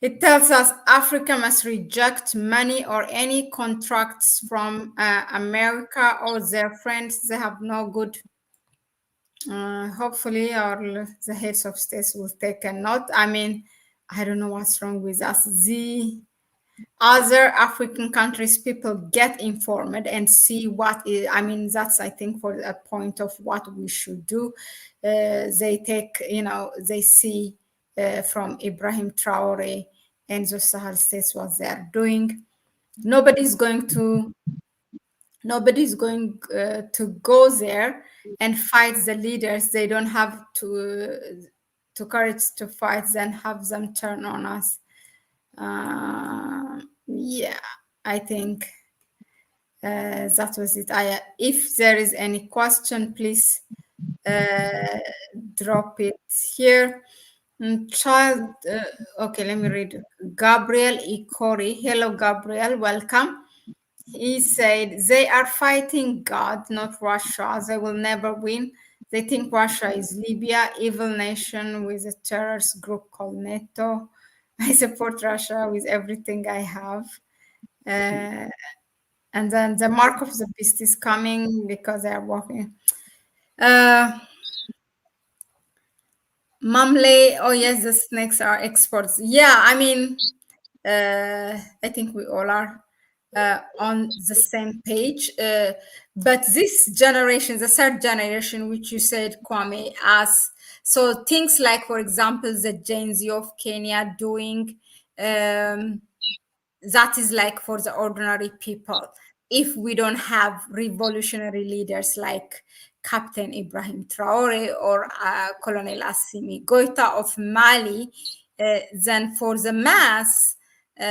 It tells us Africa must reject money or any contracts from America or their friends. They have no good. Hopefully, our the heads of states will take a note. I mean, I don't know what's wrong with us. The other African countries, people get informed and see what is. I mean, that's I think for a point of what we should do. They take, they see from Ibrahim Traore and the Sahel states what they are doing. Nobody's going to nobody's going to go there and fight the leaders. They don't have to courage to fight, then have them turn on us. Yeah, I think that was it. If there is any question, please uh, drop it here. Child, okay, let me read. Gabriel Ikori. Hello, Gabriel. Welcome. He said they are fighting God, not Russia. They will never win. They think Russia is Libya, evil nation with a terrorist group called NATO. I support Russia with everything I have. Uh, and then the mark of the beast is coming because they are walking. Mamle, oh yes, the snakes are exports. Yeah, I mean, I think we all are on the same page. But this generation, the third generation, which you said, Kwame, as so things like, for example, the Gen Z of Kenya doing. That is like for the ordinary people. If we don't have revolutionary leaders like Captain Ibrahim Traore or Colonel Assimi Goita of Mali, then for the mass,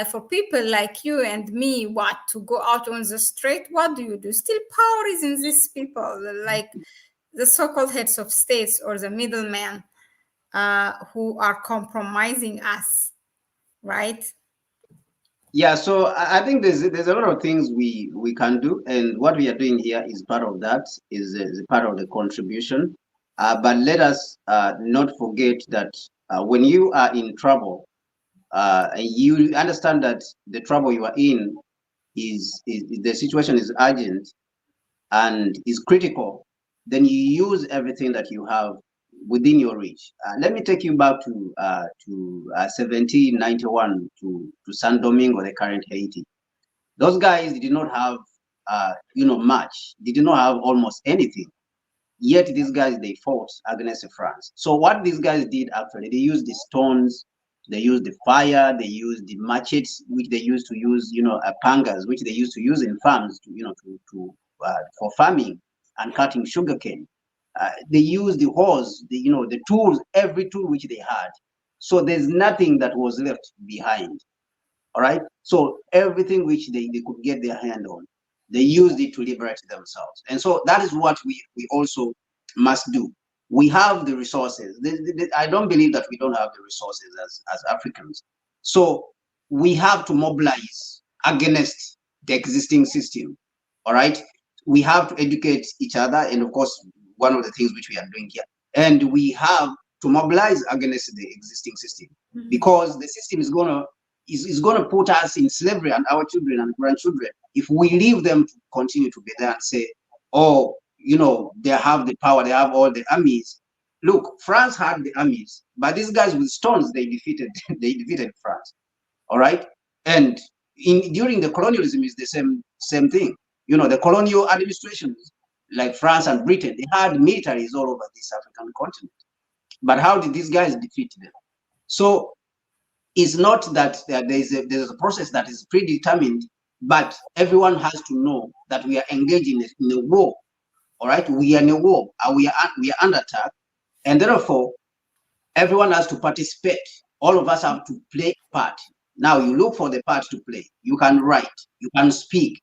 for people like you and me, what to go out on the street, what do you do? Still, power is in these people, like the so-called heads of states or the middlemen who are compromising us, right? Yeah, so I think there's a lot of things we can do, and what we are doing here is part of that, is part of the contribution. But let us not forget that when you are in trouble, and you understand that the trouble you are in is the situation is urgent and is critical, then you use everything that you have within your reach. Let me take you back to 1791 to San Domingo, the current Haiti. Those guys did not have much. They did not have almost anything. Yet these guys they fought against France. So what these guys did actually, they used the stones, they used the fire, they used the machetes, which they used to use, pangas, which they used to use in farms for farming and cutting sugarcane. They used the horse, the tools, every tool which they had. So there's nothing that was left behind. All right. So everything which they could get their hand on, they used it to liberate themselves. And so that is what we also must do. We have the resources. I don't believe that we don't have the resources as Africans. So we have to mobilize against the existing system. All right. We have to educate each other. And of course, one of the things which we are doing here. And we have to mobilize against the existing system, because the system is going to put us in slavery, and our children and grandchildren, if we leave them to continue to be there and say, oh, they have the power, they have all the armies. Look, France had the armies, but these guys with stones, they defeated they defeated France. All right. And during the colonialism is the same thing. The colonial administrations like France and Britain, they had militaries all over this African continent. But how did these guys defeat them? So it's not that there's a process that is predetermined, but everyone has to know that we are engaged in a war. All right, we are in a war, and we are under attack, and therefore everyone has to participate. All of us have to play a part. Now you look for the part to play. You can write, you can speak.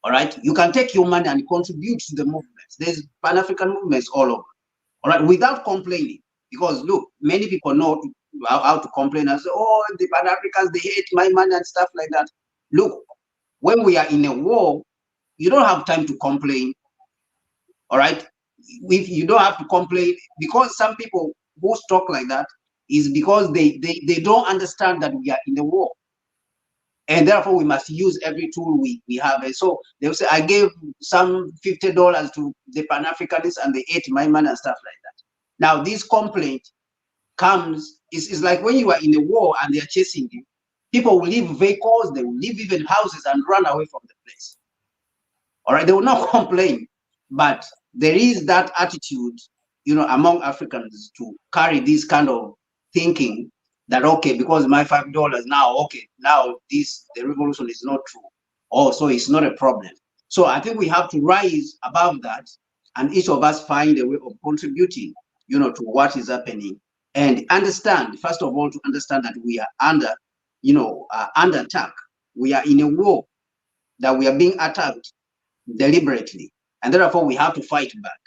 All right, you can take your money and contribute to the movements. There's Pan-African movements all over. All right, without complaining, because look, many people know how to complain and say, oh, the Pan-Africans, they hate my money and stuff like that. Look, when we are in a war, you don't have time to complain. All right, if you don't have to complain, because some people who talk like that, is because they don't understand that we are in the war. And therefore, we must use every tool we have. And so they'll say, I gave some $50 to the Pan-Africanists and they ate my money and stuff like that. Now, this complaint comes, is like when you are in a war and they are chasing you, people will leave vehicles, they will leave even houses and run away from the place. All right, they will not complain. But there is that attitude, among Africans to carry this kind of thinking that, okay, because my $5 now, okay, now the revolution is not true. So it's not a problem. So I think we have to rise above that and each of us find a way of contributing, to what is happening and understand, first of all, to understand that we are under attack. We are in a war, that we are being attacked deliberately, and therefore we have to fight back.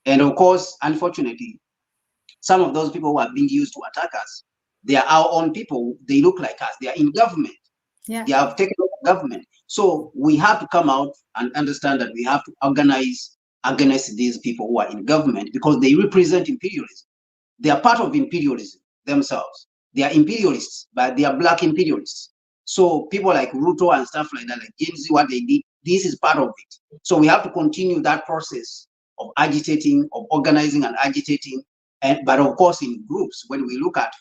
And of course, unfortunately, some of those people who are being used to attack us, they are our own people. They look like us. They are in government. Yeah. They have taken over government. So we have to come out and understand that we have to organize against these people who are in government because they represent imperialism. They are part of imperialism themselves. They are imperialists, but they are black imperialists. So people like Ruto and stuff like that, like Gen Z, what they did, this is part of it. So we have to continue that process of agitating, of organizing and agitating. But of course, in groups, when we look at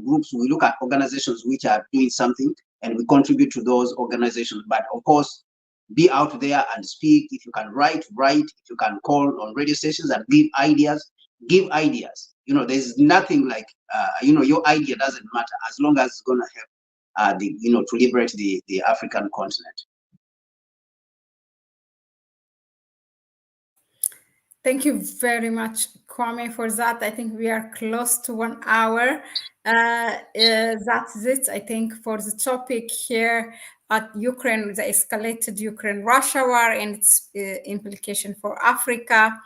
groups, we look at organizations which are doing something and we contribute to those organizations. But of course, be out there and speak. If you can write. If you can call on radio stations and give ideas, give ideas. There's nothing like, your idea doesn't matter as long as it's going to help to liberate the African continent. Thank you very much, Kwame, for that. I think we are close to 1 hour. That's it, I think, for the topic here at Ukraine, the escalated Ukraine-Russia war and its implication for Africa.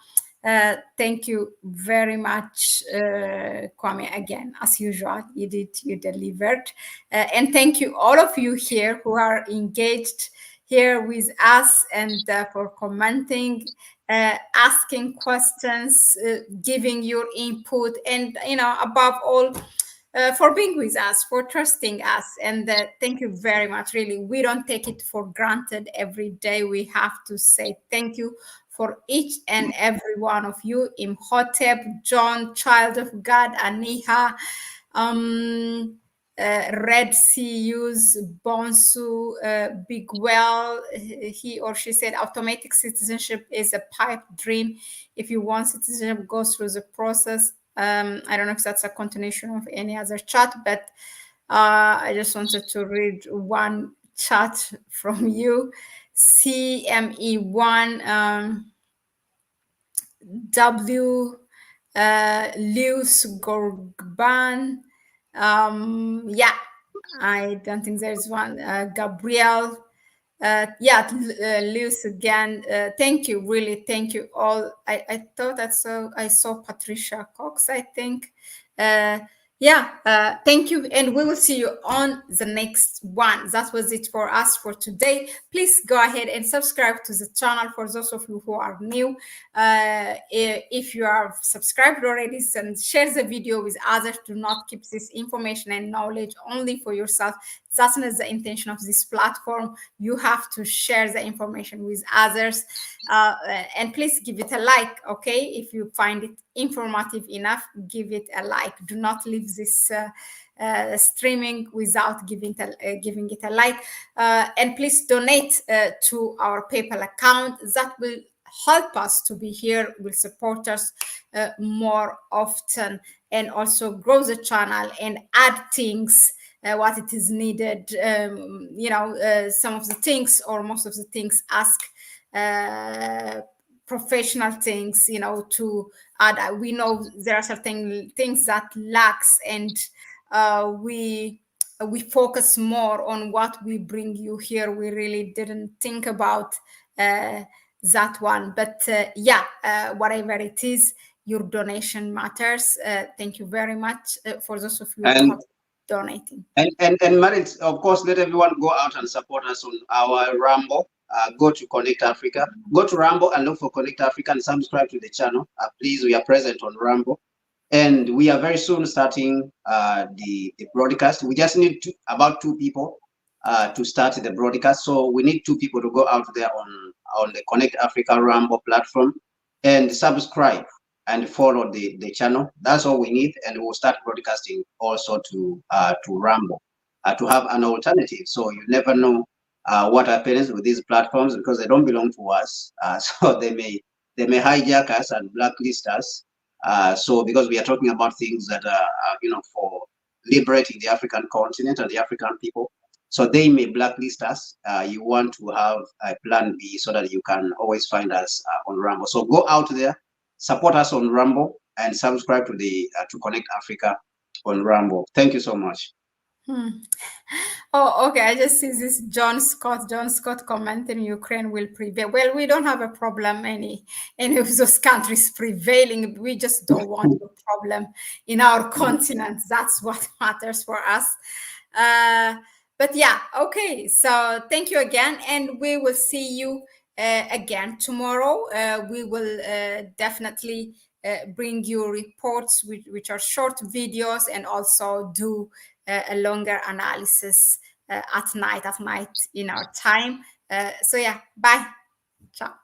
Thank you very much, Kwame, again. As usual, you delivered. And thank you, all of you here who are engaged here with us and for commenting, asking questions, giving your input, and above all, for being with us, for trusting us. And thank you very much. Really, we don't take it for granted every day. We have to say thank you for each and every one of you. Imhotep, John, Child of God, Aniha, Red Sea Use, Bonsu, Big Well, he or she said automatic citizenship is a pipe dream. If you want citizenship, go through the process. I don't know if that's a continuation of any other chat, but I just wanted to read one chat from you. CME1 W Lewis Gorban. Yeah, I don't think there's one. Gabriel. Lewis again. Thank you, really. Thank you all. I thought I saw Patricia Cox, I think. Thank you, and we will see you on the next one. That was it for us for today. Please go ahead and subscribe to the channel for those of you who are new. If you are subscribed already, then share the video with others. Do not keep this information and knowledge only for yourself. That's not the intention of this platform. You have to share the information with others. And please give it a like, okay? If you find it informative enough, give it a like. Do not leave this streaming without giving it a like. And please donate to our PayPal account. That will help us to be here, will support us more often, and also grow the channel and add things what it is needed. Some of the things or most of the things ask professional things, to add. We know there are certain things that lacks, and we focus more on what we bring you here. We really didn't think about that one, but whatever it is, your donation matters. Thank you very much for those of you who have donating. And Mahlet, of course, let everyone go out and support us on our Rambo. Go to Connect Africa. Go to Rambo and look for Connect Africa and subscribe to the channel. Please, we are present on Rambo. And we are very soon starting the broadcast. We just need about 2 people to start the broadcast. So we need 2 people to go out there on the Connect Africa Rambo platform and subscribe and follow the channel. That's all we need, and we'll start broadcasting also to Rambo to have an alternative. So you never know what happens with these platforms because they don't belong to us. So they may hijack us and blacklist us. So because we are talking about things that are for liberating the African continent and the African people, so they may blacklist us. You want to have a plan B so that you can always find us on Rambo. So go out there, support us on Rambo, and subscribe to the to Connect Africa on Rambo. Thank you so much. Oh, okay. I just see this John Scott. John Scott commenting Ukraine will prevail. Well, we don't have a problem any of those countries prevailing. We just don't want a problem in our continent. That's what matters for us. Uh, but yeah, okay. So thank you again, and we will see you again tomorrow. We will definitely bring you reports which are short videos, and also do a longer analysis at night in our time. So yeah, bye. Ciao.